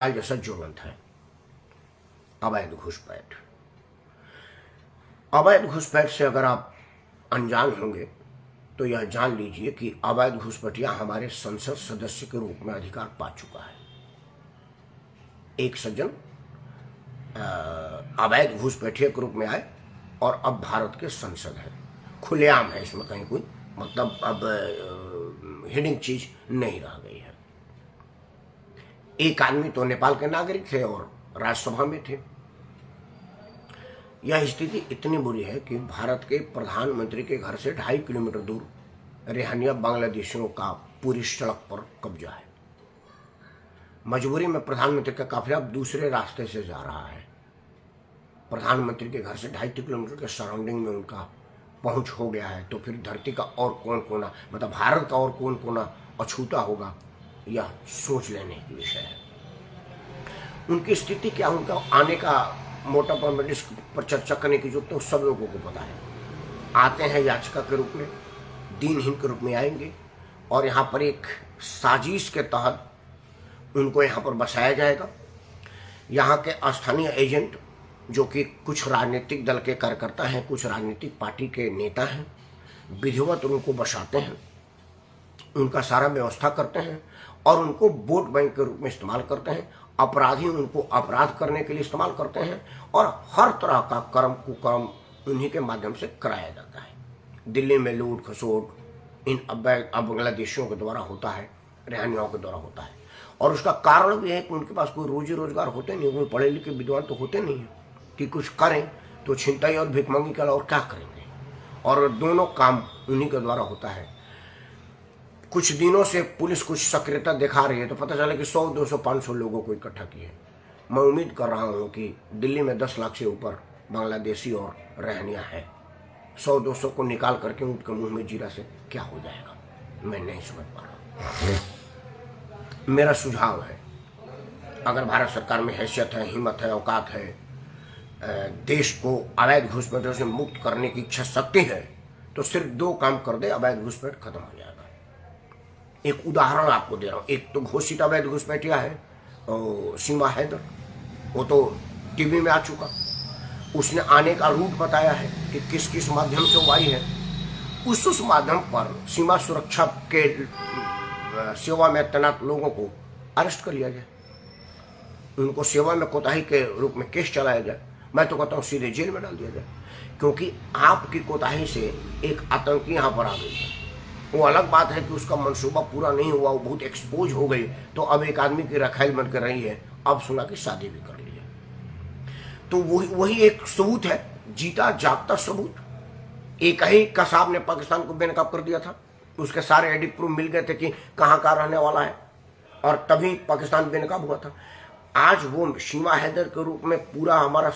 जैसा ज्वलंत है अवैध घुसपैठ। अवैध घुसपैठ से अगर आप अनजान होंगे तो यह जान लीजिए कि अवैध घुसपैठिया हमारे संसद सदस्य के रूप में अधिकार पा चुका है। एक सज्जन अवैध घुसपैठिया के रूप में आए और अब भारत के संसद है, खुलेआम है, इसमें कहीं कोई मतलब अब हिडिंग चीज नहीं रह गई है। एक आदमी तो नेपाल के नागरिक थे और राज्यसभा में थे। यह स्थिति इतनी बुरी है कि भारत के प्रधानमंत्री के घर से 2.5 किलोमीटर दूर रेहनिया बांग्लादेशियों का पूरी सड़क पर कब्जा है। मजबूरी में प्रधानमंत्री का काफिला अब दूसरे रास्ते से जा रहा है। प्रधानमंत्री के घर से 2.5 किलोमीटर के सराउंडिंग में उनका पहुंच हो गया है, तो फिर धरती का और कौन कोना, मतलब भारत का और कौन कोना अछूता होगा, यह सोच लेने की विषय है। उनकी स्थिति क्या, उनका आने का मोटा इस पर चर्चा करने की जरूरत है, सब लोगों को पता है। आते हैं याचिका के रूप में, दीनहीन के रूप में आएंगे और यहाँ पर एक साजिश के तहत उनको यहाँ पर बसाया जाएगा। यहाँ के स्थानीय एजेंट जो कि कुछ राजनीतिक दल के कार्यकर्ता हैं, कुछ राजनीतिक पार्टी के नेता हैं, विधिवत उनको बसाते हैं, उनका सारा व्यवस्था करते हैं और उनको वोट बैंक के रूप में इस्तेमाल करते हैं। अपराधी उनको अपराध करने के लिए इस्तेमाल करते हैं और हर तरह का कर्म कुकर्म उन्हीं के माध्यम से कराया जाता है। दिल्ली में लूट खसोट इन बांग्लादेशियों के द्वारा होता है, रेहनियों के द्वारा होता है। और उसका कारण भी है कि उनके पास कोई रोजी रोजगार होते नहीं, कोई पढ़े लिखे विद्वान तो होते नहीं हैं कि कुछ करें, तो छिनताई और भिखमंगी के अलावा क्या करेंगे। और दोनों काम उन्हीं के द्वारा होता है। कुछ दिनों से पुलिस कुछ सक्रियता दिखा रही है तो पता चला कि 100, 200, 500 लोगों को इकट्ठा किए। मैं उम्मीद कर रहा हूँ कि दिल्ली में 10 लाख से ऊपर बांग्लादेशी और रहनिया है। 100, 200 को निकाल करके उनके मुंह में जीरा से क्या हो जाएगा, मैं नहीं समझ पा रहा। मेरा सुझाव है, अगर भारत सरकार में हैसियत है, हिम्मत है, औकात है, देश को अवैध घुसपैठों से मुक्त करने की इच्छा शक्ति है, तो सिर्फ 2 काम कर दे, अवैध घुसपैठ खत्म हो जाएगा। एक उदाहरण आपको दे रहा हूँ। एक तो घोषित अवैध घुसपैठिया है सीमा हैदर, वो तो टीवी में आ चुका। उसने आने का रूट बताया है कि किस किस माध्यम से वो आई है। उस माध्यम पर सीमा सुरक्षा के सेवा में तैनात लोगों को अरेस्ट कर लिया जाए, उनको सेवा में कोताही के रूप में केस चलाया जाए। मैं तो कहता हूँ सीधे जेल में डाल दिया जाए, क्योंकि आपकी कोताही से एक आतंकी यहाँ पर आ गई है। वो अलग बात है कि उसका मंसूबा पूरा नहीं हुआ, वो बहुत एक्सपोज हो गई, तो अब एक आदमी की रखाइल बन कर रही है। अब सुना कि शादी भी कर ली है, तो वही एक सबूत है, जीता जागता सबूत। एक ही कसाब ने पाकिस्तान को बेनकाब कर दिया था, उसके सारे एडिट प्रूफ मिल गए थे कि कहाँ का रहने वाला है, और तभी पाकिस्तान बेनकाब हुआ था। आज वो सीमा हैदर के रूप में पूरा हमारा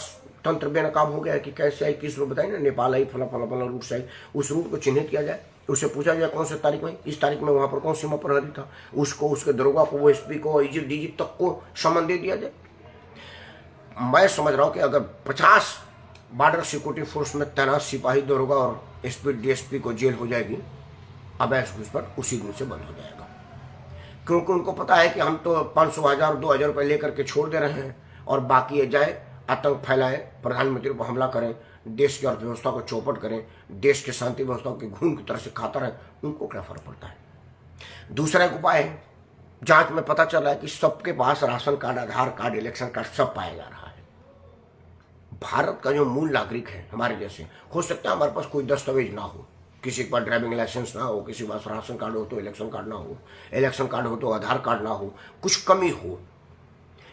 तंत्र बेनकाब हो गया कि कैसे आई, किस रूप बताइए ना, नेपाल आई, फला फला फला रूट से आई। उस रूट को चिन्हित किया जाए, उससे पूछा जाए कौन से तारीख में, इस तारीख में वहां पर कौन सीमा प्रहरी था, उसको, उसके दरोगा को, वो एसपी को, इजिप्ट डीजिप्ट तक को समन दे दिया जाए। मैं समझ रहा हूं कि अगर 50 बॉर्डर सिक्योरिटी फोर्स में तैनात सिपाही, दरोगा और एसपी डीएसपी को जेल हो जाएगी, अवैध घुसपैठ उसी दिन से बंद हो जाएगा। क्योंकि उनको पता है कि हम तो 500, 1000, 2000 रुपये लेकर के छोड़ दे रहे हैं और बाकी ये जाए आतंक फैलाएं, प्रधानमंत्री को हमला करें, देश की अर्थव्यवस्था को चौपट करें, देश की शांति व्यवस्था की घून की तरह से खाता रहे, उनको क्या फर्क पड़ता है। दूसरा एक उपाय है, जांच में पता चला है कि सबके पास राशन कार्ड, आधार कार्ड, इलेक्शन कार्ड सब पाया जा रहा है। भारत का जो मूल नागरिक है हमारे जैसे, हो सकता है हमारे पास कोई दस्तावेज ना हो, किसी के पास ड्राइविंग लाइसेंस ना हो, किसी के पास राशन कार्ड हो तो इलेक्शन कार्ड ना हो, इलेक्शन कार्ड हो तो आधार कार्ड ना हो, कुछ कमी हो,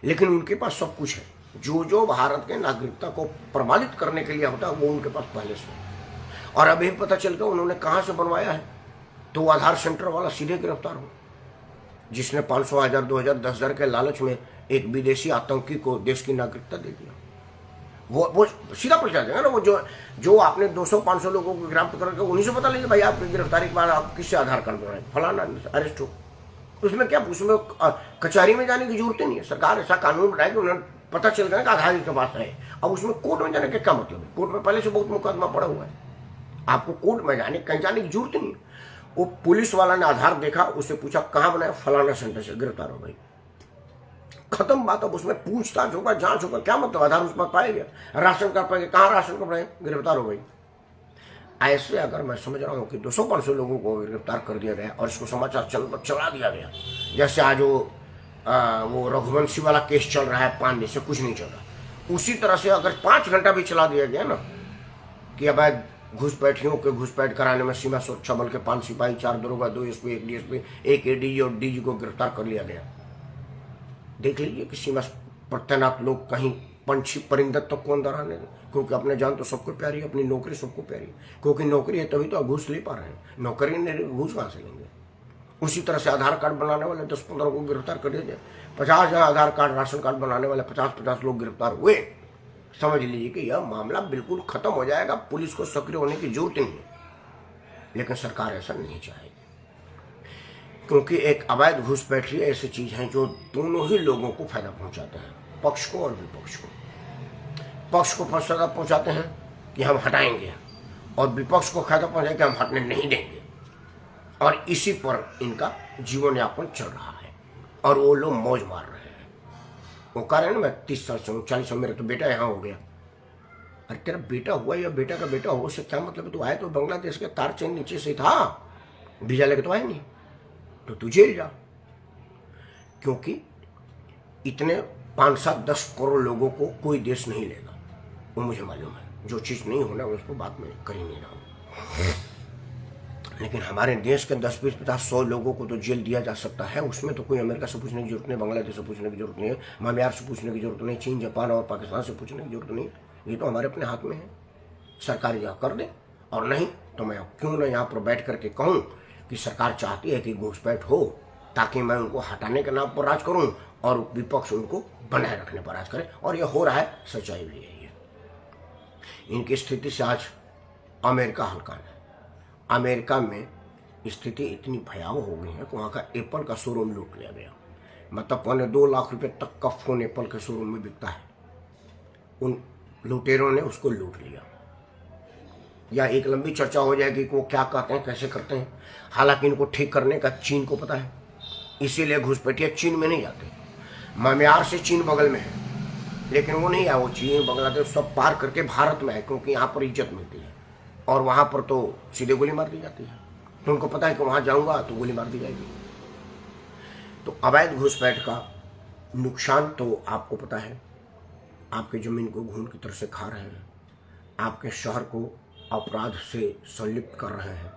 लेकिन उनके पास सब कुछ है। जो भारत के नागरिकता को प्रमाणित करने के लिए होता है वो उनके पास पहले से। और अभी पता चल गया उन्होंने कहाँ से बनवाया है, तो आधार सेंटर वाला सीधे गिरफ्तार हो, जिसने 500, 1000, 2000, 10,000 के लालच में एक विदेशी आतंकी को देश की नागरिकता दे दिया। वो सीधा पूछा जाएगा ना, वो जो आपने 200-500 लोगों को गिरफ्तार करके उन्हीं से पता लगे भाई आपकी गिरफ्तारी के बाद आप किससे आधार कार्ड बनाए, फलाना अरेस्ट हो। उसमें क्या, उसमें कचहरी में जाने की जरूरत नहीं है। सरकार ऐसा कानून बनाए कि उन्हें पता चल गया कि आधार के पास है। अब उसमें कोर्ट में जाने का क्या मतलब है, कोर्ट में पहले से बहुत मुकदमा पड़ा हुआ है, आपको कोर्ट में जाने कहीं जाने की जरूरत नहीं है। वो पुलिस वाला ने आधार देखा, उससे पूछा कहाँ बनाया, फलाना सेंटर से, गिरफ्तार हो गई। खत्म बात। अब उसमें पूछताछ होगा, जांच होगा, क्या मतलब आधार उस पर पाएगा, राशन कार्ड पाएंगे, कहाँ राशन कार्ड पाएंगे, गिरफ्तार हो गई। ऐसे अगर मैं समझ रहा हूँ कि 200-500 लोगों को गिरफ्तार कर दिया गया और इसको समाचार चला दिया गया, जैसे आज वो रघुवंशी वाला केस चल रहा है, 5 दिन से कुछ नहीं चल रहा, उसी तरह से अगर 5 घंटा भी चला दिया गया ना कि अवैध घुसपैठियों के घुसपैठ कराने में सीमा सुरक्षा बल के 5 सिपाही, 4 दरोगा, 2 एसपी, 1 डीएसपी, 1 एडीजी और डीजी को गिरफ्तार कर लिया गया। देख लीजिए कि सीमा पर तैनात लोग कहीं पंछी परिंदत तक को अंदर आने दें, क्योंकि अपने जान तो सबको प्यारी है, अपनी नौकरी सबको प्यारी है, क्योंकि नौकरी है तभी तो आप घूस ले पा रहे हैं, नौकरी नहीं घूस कहाँ से लेंगे। उसी तरह से आधार कार्ड बनाने वाले 10-15 को गिरफ्तार कर दिए, 50 आधार कार्ड राशन कार्ड बनाने वाले 50-50 लोग गिरफ्तार हुए। समझ लीजिए कि यह मामला बिल्कुल खत्म हो जाएगा, पुलिस को सक्रिय होने की जरूरत नहीं है। लेकिन सरकार ऐसा नहीं चाहेगी, क्योंकि एक अवैध घुसपैठी ऐसी चीज है जो दोनों ही लोगों को फायदा पहुंचाते हैं, पक्ष को और विपक्ष को। पक्ष को फायदा पहुंचाते हैं कि हम हटाएंगे, और विपक्ष को फायदा पहुंचाएंगे कि हम हटने नहीं देंगे, और इसी पर इनका जीवन यापन चल रहा है और वो लोग मौज मार रहे हैं। वो कह रहे हैं ना, मैं 30 साल से हूँ, 40 साल, मेरा तो बेटा यहाँ हो गया। अरे तेरा बेटा हुआ या बेटा का बेटा हो, उससे क्या मतलब? तू आए तो बांग्लादेश के तार चेन नीचे से था, वीजा लेके तो आए नहीं, तो तू जेल जा। क्योंकि इतने 5-7-10 करोड़ लोगों को कोई देश नहीं लेगा, वो मुझे मालूम है। जो चीज़ नहीं होना उसको बात में कर ही नहीं रहा हूँ। लेकिन हमारे देश के 10-20-50-100 लोगों को तो जेल दिया जा सकता है। उसमें तो कोई अमेरिका से पूछने की जरूरत नहीं, बांग्लादेश से पूछने की जरूरत नहीं है, म्यांमार से पूछने की जरूरत नहीं, चीन, जापान और पाकिस्तान से पूछने की जरूरत नहीं। ये तो हमारे अपने हाथ में है। सरकार यह कर दे, और नहीं तो मैं क्यों ना यहाँ पर बैठ करके कहूँ कि सरकार चाहती है कि घुसपैठ हो, ताकि मैं उनको हटाने के नाम पर राज करूँ और विपक्ष उनको बनाए रखने पर राज करे। और यह हो रहा है, सच्चाई भी यही है। इनकी स्थिति से आज अमेरिका हल्का है। अमेरिका में स्थिति इतनी भयावह हो गई है कि वहाँ का एप्पल का शोरूम लूट लिया गया। मतलब 2.25 लाख रुपए तक का फोन एप्पल के शोरूम में बिकता है, उन लुटेरों ने उसको लूट लिया। या एक लंबी चर्चा हो जाएगी कि वो क्या कहते हैं, कैसे करते हैं। हालांकि इनको ठीक करने का चीन को पता है, इसीलिए घुसपैठिया चीन में नहीं जाते। म्यांमार से चीन बगल में है, लेकिन वो नहीं है, वो चीन बांग्लादेश सब पार करके भारत में है, क्योंकि यहाँ पर इज्जत मिलती है और वहाँ पर तो सीधे गोली मार दी जाती है। तो उनको पता है कि वहाँ जाऊँगा तो गोली मार दी जाएगी। तो अवैध घुसपैठ का नुकसान तो आपको पता है, आपकी ज़मीन को घून की तरह से खा रहे हैं, आपके शहर को अपराध से संलिप्त कर रहे हैं,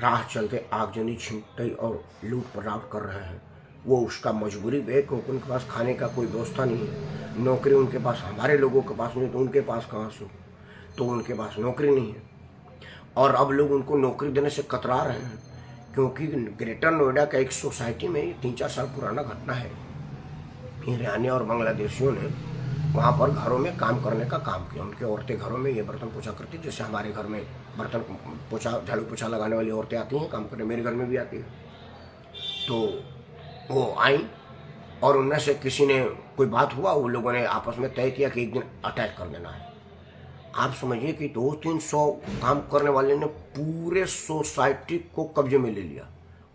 राह चलते आगजनी, छिनतई और लूट पराट कर रहे हैं। वो उसका मजबूरी है, क्योंकि उनके पास खाने का कोई व्यवस्था नहीं है, नौकरी उनके पास, हमारे लोगों के पास नहीं, तो उनके पास कहाँ से? तो उनके पास नौकरी नहीं है, और अब लोग उनको नौकरी देने से कतरा रहे हैं। क्योंकि ग्रेटर नोएडा का एक सोसाइटी में 3-4 साल पुराना घटना है, ईरानी और बांग्लादेशियों ने वहाँ पर घरों में काम करने का काम किया। उनकी औरतें घरों में ये बर्तन पोछा करती, जैसे हमारे घर में बर्तन पोछा, झाड़ू पोछा लगाने वाली औरतें आती हैं काम करने, मेरे घर में भी आती है। तो वो आई और उनमें से किसी ने कोई बात हुआ, उन लोगों ने आपस में तय किया कि एक दिन अटैक कर देना है। आप समझिए कि 200-300 काम करने वाले ने पूरे सोसाइटी को कब्जे में ले लिया।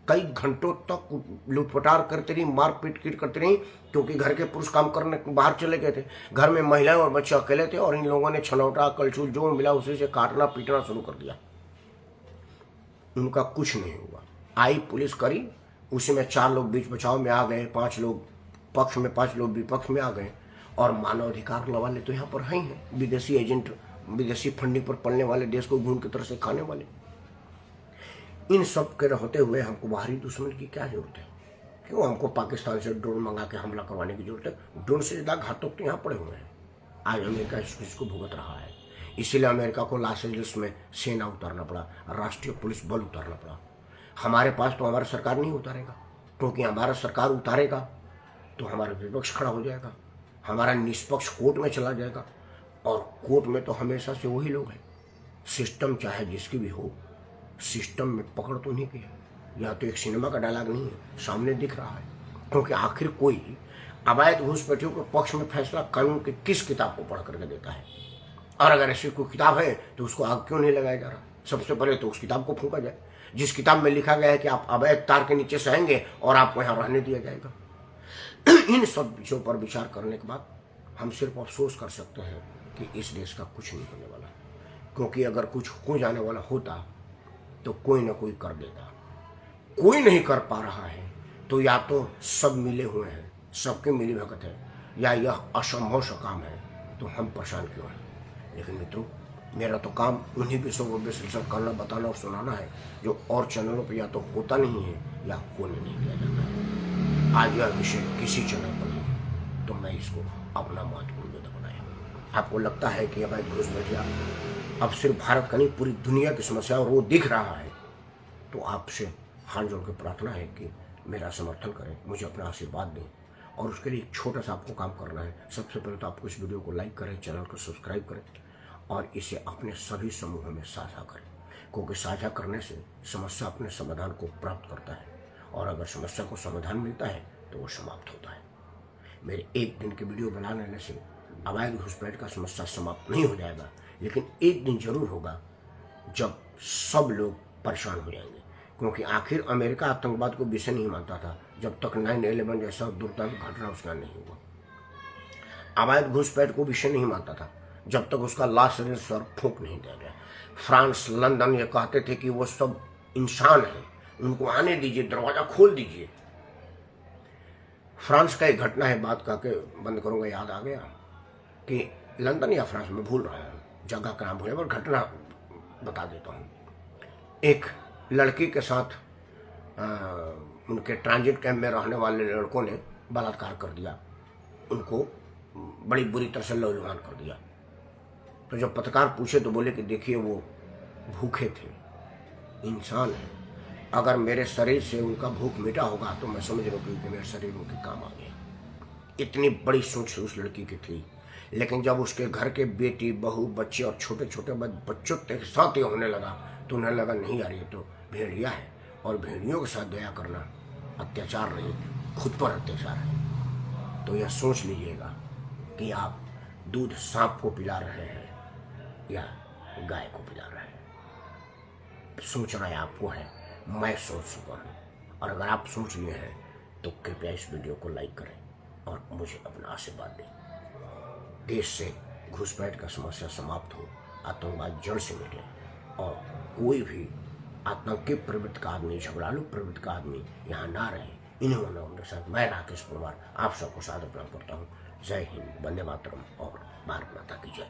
कई घंटों तक लूटपटार करते रही, मारपीट करते रही, क्योंकि घर के पुरुष काम करने बाहर चले गए थे, घर में महिलाएं और बच्चे अकेले थे, और इन लोगों ने छनौटा, कलछुल जो मिला उसी से काटना पीटना शुरू कर दिया। उनका कुछ नहीं हुआ। आई पुलिस करी, उसी में 4 लोग बीच बचाव में आ गए, 5 लोग पक्ष में, 5 लोग विपक्ष में आ गए। और मानवाधिकार वाले तो यहाँ पर हैं ही, विदेशी एजेंट, विदेशी फंडिंग पर पलने वाले, देश को घून की तरह से खाने वाले। इन सब के रहते हुए हमको बाहरी दुश्मन की क्या जरूरत है? क्यों हमको पाकिस्तान से ड्रोन मंगा के हमला करवाने की जरूरत है? ड्रोन से ज़्यादा घातक तो यहाँ पड़े हुए हैं। आज अमेरिका इसको भुगत रहा है, इसीलिए अमेरिका को लॉस एंजल्स में सेना उतारना पड़ा, राष्ट्रीय पुलिस बल उतारना पड़ा। हमारे पास तो हमारा सरकार नहीं उतारेगा, क्योंकि हमारा सरकार उतारेगा तो हमारा विपक्ष खड़ा हो जाएगा, हमारा निष्पक्ष कोर्ट में चला जाएगा, और कोर्ट में तो हमेशा से वही लोग हैं। सिस्टम चाहे जिसकी भी हो, सिस्टम में पकड़ तो नहीं की है। यह तो एक सिनेमा का डायलॉग नहीं है, सामने दिख रहा है। क्योंकि आखिर कोई अवैध घुसपैठियों के पक्ष में फैसला कानून के किस किताब को पढ़ करके देता है? और अगर ऐसी कोई किताब है तो उसको आग क्यों नहीं लगाया जा रहा? सबसे पहले तो उस किताब को फूंका जाए, जिस किताब में लिखा गया है कि आप अवैध तार के नीचे से आएंगे और आपको यहाँ रहने दिया जाएगा। इन सब विषयों पर विचार करने के बाद हम सिर्फ अफसोस कर सकते हैं कि इस देश का कुछ नहीं होने वाला, क्योंकि अगर कुछ हो जाने वाला होता तो कोई ना कोई कर देता। कोई नहीं कर पा रहा है तो या तो सब मिले हुए हैं, सबके मिली भगत है, या यह असंभव सा काम है, तो हम परेशान क्यों हैं। लेकिन मित्रों, मेरा तो काम उन्हीं विषयों को विश्लेषण करना, बताना और सुनाना है जो और चैनलों पर या तो होता नहीं है या होने नहीं दिया जाता है। आज यह विषय किसी चैनल पर नहीं है, तो मैं इसको अपना महत्वपूर्ण मुद्दा बनाया। आपको लगता है कि अवैध घुसपैठिया अब सिर्फ भारत का नहीं, पूरी दुनिया की समस्या और वो दिख रहा है, तो आपसे हाथ जोड़ के प्रार्थना है कि मेरा समर्थन करें, मुझे अपना आशीर्वाद दें। और उसके लिए एक छोटा सा आपको काम करना है। सबसे पहले तो आपको इस वीडियो को लाइक करें, चैनल को सब्सक्राइब करें और इसे अपने सभी समूहों में साझा करें, क्योंकि साझा करने से समस्या अपने समाधान को प्राप्त करता है, और अगर समस्या को समाधान मिलता है तो वो समाप्त होता है। मेरे एक दिन के वीडियो बना लेने से अवैध घुसपैठ का समस्या समाप्त नहीं हो जाएगा, लेकिन एक दिन जरूर होगा जब सब लोग परेशान हो जाएंगे, क्योंकि आखिर अमेरिका आतंकवाद को विषय नहीं मानता था जब तक 9/11 जैसा दुर्दांत घटना उसका नहीं हुआ। अवैध घुसपैठ को विषय नहीं मानता था जब तक उसका लाश स्वर फूंक नहीं दिया गया। फ्रांस, लंदन ये कहते थे कि वो सब इंसान हैं, उनको आने दीजिए, दरवाजा खोल दीजिए। फ्रांस का एक घटना है, बात करके बंद करूंगा, याद आ गया कि लंदन या फ्रांस में भूल रहा हूँ, जगह का नाम भूल, पर घटना बता देता हूँ। एक लड़की के साथ उनके ट्रांजिट कैंप में रहने वाले लड़कों ने बलात्कार कर दिया, उनको बड़ी बुरी तरह से लहूलुहान कर दिया। तो जब पत्रकार पूछे तो बोले कि देखिए वो भूखे थे, इंसान है, अगर मेरे शरीर से उनका भूख मिटा होगा तो मैं समझ रहा हूँ कि मेरे शरीर उनके काम आ गया। इतनी बड़ी सोच उस लड़की की थी। लेकिन जब उसके घर के बेटी, बहू, बच्चे और छोटे छोटे बच्चों के साथ ये होने लगा तो उन्हें लगा नहीं यार ये तो भेड़िया है, और भेड़ियों के साथ दया करना अत्याचार नहीं, खुद पर अत्याचार है। तो यह सोच लीजिएगा कि आप दूध सांप को पिला रहे हैं या गाय को पिला रहे हैं। सोचना है आपको है, मैं सोच चुका हूँ, और अगर आप सोच लिए हैं तो कृपया इस वीडियो को लाइक करें और मुझे अपना आशीर्वाद दें। देश से घुसपैठ का समस्या समाप्त हो, आतंकवाद जड़ से मिटे, और कोई भी आतंकी प्रवृत्ति का आदमी, झगड़ालू प्रवृत्ति का आदमी यहाँ ना रहे। इन्हीं मनोरंजन के साथ मैं राकेश परमार आप सबको सादर प्रणाम करता हूँ। जय हिंद, वंदे मातरम और भारत माता की जय।